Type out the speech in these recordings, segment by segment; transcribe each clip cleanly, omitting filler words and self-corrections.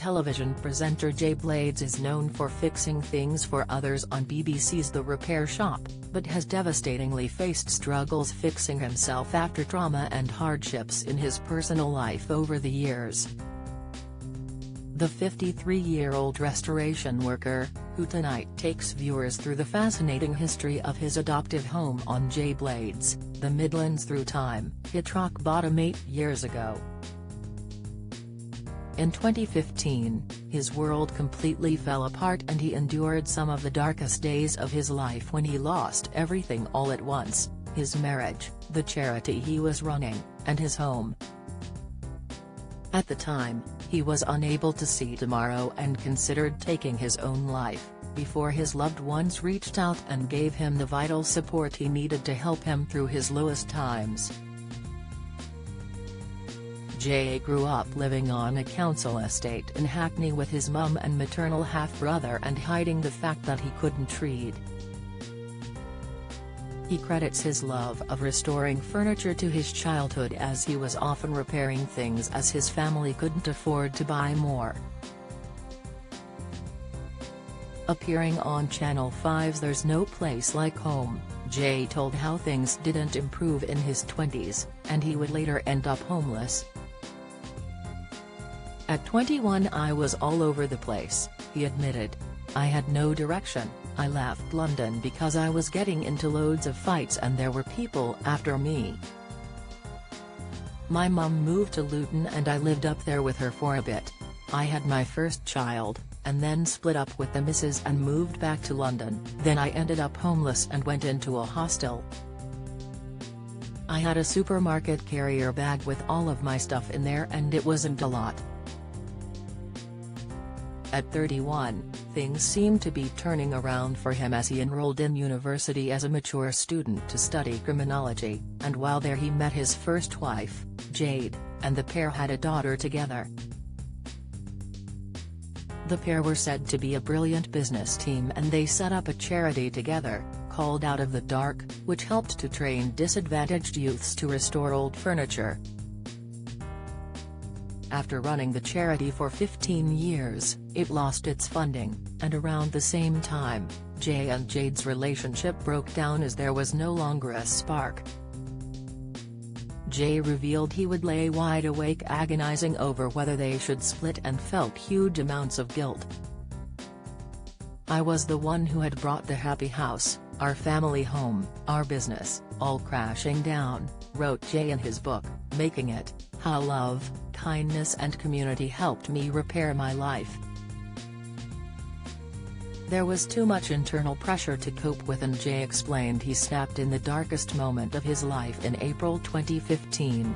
television presenter Jay Blades is known for fixing things for others on BBC's The Repair Shop, but has devastatingly faced struggles fixing himself after trauma and hardships in his personal life over the years. The 53-year-old restoration worker, who tonight takes viewers through the fascinating history of his adoptive home on Jay Blades, The Midlands Through Time, hit rock bottom 8 years ago. In 2015, his world completely fell apart and he endured some of the darkest days of his life when he lost everything all at once: his marriage, the charity he was running, and his home. At the time, he was unable to see tomorrow and considered taking his own life, before his loved ones reached out and gave him the vital support he needed to help him through his lowest times. Jay grew up living on a council estate in Hackney with his mum and maternal half-brother and hiding the fact that he couldn't read. He credits his love of restoring furniture to his childhood, as he was often repairing things as his family couldn't afford to buy more. Appearing on Channel 5's There's No Place Like Home, Jay told how things didn't improve in his 20s, and he would later end up homeless. "At 21 I was all over the place," he admitted. "I had no direction. I left London because I was getting into loads of fights and there were people after me. My mum moved to Luton and I lived up there with her for a bit. I had my first child, and then split up with the missus and moved back to London. Then I ended up homeless and went into a hostel. I had a supermarket carrier bag with all of my stuff in there and it wasn't a lot." At 31, things seemed to be turning around for him as he enrolled in university as a mature student to study criminology, and while there he met his first wife, Jade, and the pair had a daughter together. The pair were said to be a brilliant business team and they set up a charity together, called Out of the Dark, which helped to train disadvantaged youths to restore old furniture. After running the charity for 15 years, it lost its funding, and around the same time, Jay and Jade's relationship broke down as there was no longer a spark. Jay revealed he would lay wide awake agonizing over whether they should split and felt huge amounts of guilt. "I was the one who had brought the happy house, our family home, our business, all crashing down," wrote Jay in his book, Making It: How Love, Kindness and Community Helped Me Repair My Life. There was too much internal pressure to cope with, and Jay explained he snapped in the darkest moment of his life in April 2015.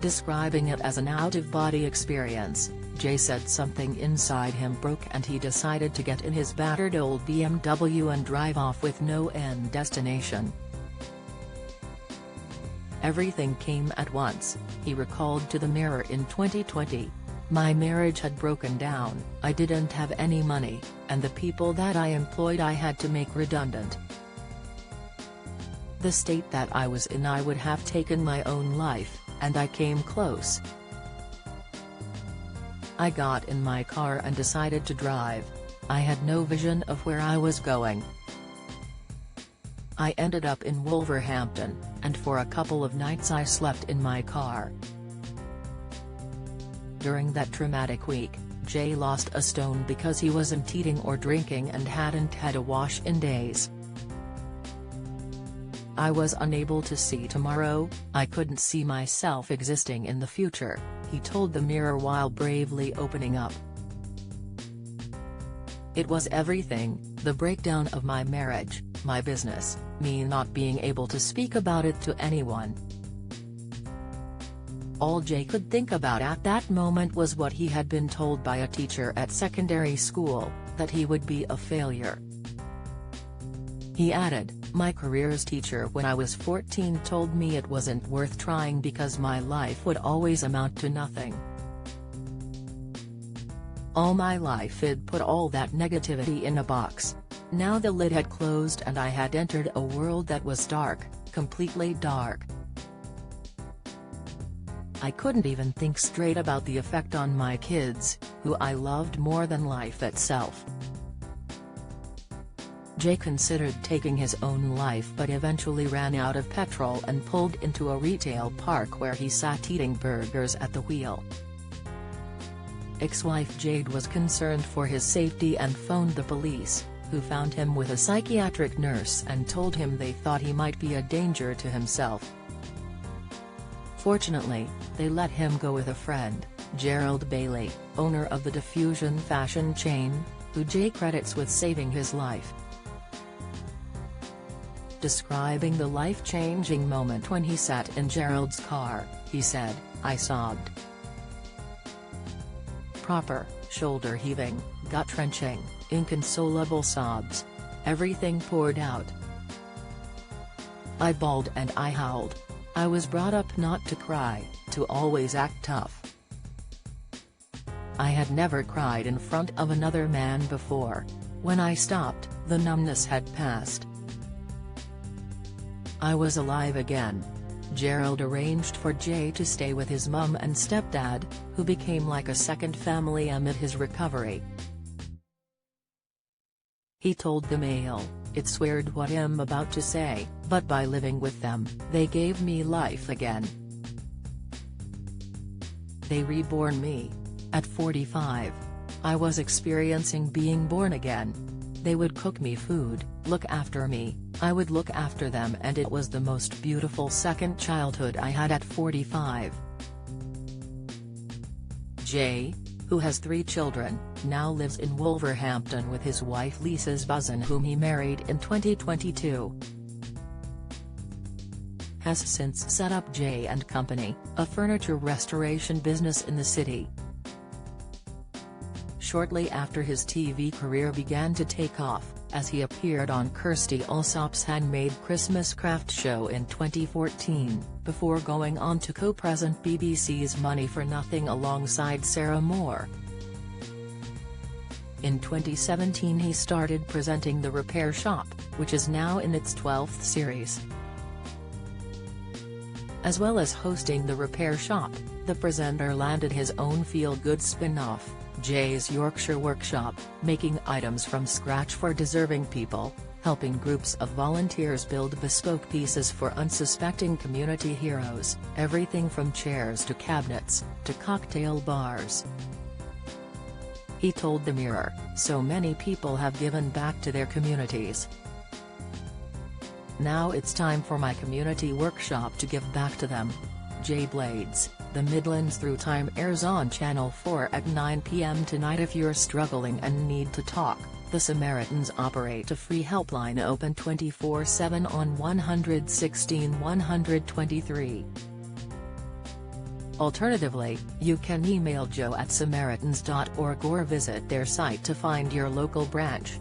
Describing it as an out-of-body experience, Jay said something inside him broke and he decided to get in his battered old BMW and drive off with no end destination. "Everything came at once," he recalled to the Mirror in 2020. "My marriage had broken down, I didn't have any money, and the people that I employed I had to make redundant. The state that I was in, I would have taken my own life, and I came close. I got in my car and decided to drive. I had no vision of where I was going. I ended up in Wolverhampton, and for a couple of nights I slept in my car." During that traumatic week, Jay lost a stone because he wasn't eating or drinking and hadn't had a wash in days. "I was unable to see tomorrow, I couldn't see myself existing in the future," he told the Mirror while bravely opening up. "It was everything: the breakdown of my marriage, my business, me not being able to speak about it to anyone. All Jay could think about at that moment was what he had been told by a teacher at secondary school, that he would be a failure." He added, "My careers teacher when I was 14 told me it wasn't worth trying because my life would always amount to nothing. All my life I'd put all that negativity in a box. Now the lid had closed and I had entered a world that was dark, completely dark." I couldn't even think straight about the effect on my kids, who I loved more than life itself. Jay considered taking his own life but eventually ran out of petrol and pulled into a retail park where he sat eating burgers at the wheel. Ex-wife Jade was concerned for his safety and phoned the police, who found him with a psychiatric nurse and told him they thought he might be a danger to himself. Fortunately, they let him go with a friend, Gerald Bailey, owner of the Diffusion fashion chain, who Jay credits with saving his life. Describing the life-changing moment when he sat in Gerald's car, he said, "I sobbed. Proper, shoulder-heaving, gut-wrenching, inconsolable sobs. Everything poured out. I bawled and I howled. I was brought up not to cry, to always act tough. I had never cried in front of another man before. When I stopped, the numbness had passed. I was alive again." Gerald arranged for Jay to stay with his mum and stepdad, who became like a second family amid his recovery. He told the Mail, "It's weird what I'm about to say, but by living with them, they gave me life again. They reborn me. At 45. I was experiencing being born again. They would cook me food, look after me, I would look after them, and it was the most beautiful second childhood I had at 45." Jay, who has 3 children, now lives in Wolverhampton with his wife Lisa Zbuzan, whom he married in 2022. Has since set up Jay & Company, a furniture restoration business in the city. Shortly after his TV career began to take off, as he appeared on Kirstie Allsopp's Handmade Christmas Craft Show in 2014, before going on to co-present BBC's Money for Nothing alongside Sarah Moore. In 2017 he started presenting The Repair Shop, which is now in its 12th series. As well as hosting The Repair Shop, the presenter landed his own feel-good spin-off, Jay's Yorkshire Workshop, making items from scratch for deserving people, helping groups of volunteers build bespoke pieces for unsuspecting community heroes, everything from chairs to cabinets, to cocktail bars. He told the Mirror, "So many people have given back to their communities. Now it's time for my community workshop to give back to them." Jay Blades, The Midlands Through Time airs on Channel 4 at 9 p.m. tonight. If you're struggling and need to talk, the Samaritans operate a free helpline open 24/7 on 116 123. Alternatively, you can email joe@samaritans.org or visit their site to find your local branch.